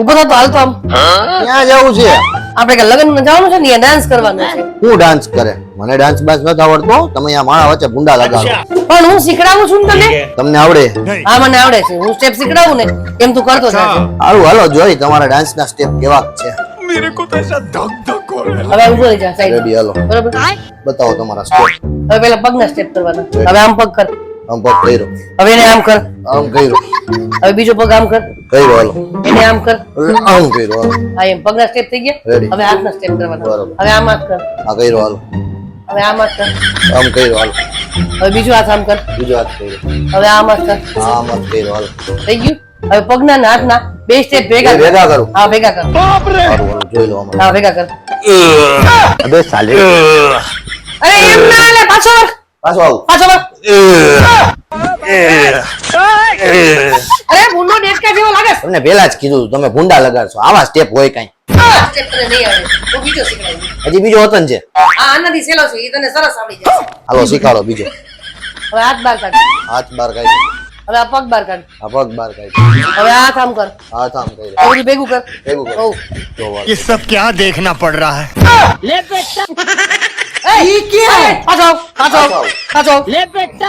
ઉભો થા તો હાલ તો આમ ક્યાં જવું છે? આપણે કે લગ્નમાં જવાનું છે ને ત્યાં ડાન્સ કરવાનો છે હું ડાન્સ કરે? મને ડાન્સ બાન્સ નથી આવડતો. તમે અહીંયા મારા વચ્ચે ગુંડા લગાડો. પણ હું શીખડાવું છું ને તને તમને આવડે? હા મને આવડે છે હું સ્ટેપ શીખડાવું ને એમ તું કરતો જાય સારું હાલો જોઈ તમારા ડાન્સ ના સ્ટેપ કેવા છે. હવે ઉભો રહી જા સાઈડ રેડી હાલો બરોબર બતાવો તમારા સ્ટેપ. હવે પેલા પગના સ્ટેપ કરવાના હવે આમ પગ કર આમ પગ કર્યો, હવે એને આમ કર આમ કર્યો, હવે બીજો પગ આમ કર કર્યો હાલો, એને આમ કર આમ કર્યો હાલો, હા એમ પગના સ્ટેપ થઈ ગયા Ready. હવે હાથના સ્ટેપ કરવાના બરોબર. હવે આમ હાથ કર આ કર્યો હાલો, હવે આમ હાથ કર આમ કર્યો હાલો, હવે બીજો હાથ આમ કર બીજો હાથ કર્યો, હવે આમ હાથ કર આમ હાથ કર્યો હાલો. થઈ ગયું હવે પગના ને હાથના બે સ્ટેપ ભેગા એ કર. ભેગા કરું. હા ભેગા કર સારું હાલો જોઈ લો આમાં. હા ભેગા કર અબે સાલે અરે એમ ના લે પાછો વળ. પાછો આવું. પાછો વળ. અરે ભૂંડો ડેસકા જેવો લાગે છે. તમને પહેલા જ કીધું તમે ભૂંડા લગાડશો. આવા સ્ટેપ હોય કાંઈ? આ સ્ટેપ તને નહીં આવડે હું બીજો શીખડાવું હજી બીજો વતન છે. આ આનાથી સહેલો છે એ તને સરસ આવડી જશે હાલો શીખાડો બીજો. હવે હાથ બહાર કાઢ હાથ બાર કાઢી, હવે આ પગ બહાર કાઢ આ પગ બાર કાઢી, હવે હાથ આમ કર હાથ આમ કર્યો, હવે બધું ભેગું કર ભેગું કરો. ઓહ જો વાળો. ये सब क्या देखना पड़ रहा है? એ કે પાછો આવ, પાછો આવ, પાછો આવ. પાછો આવ. ले बेटा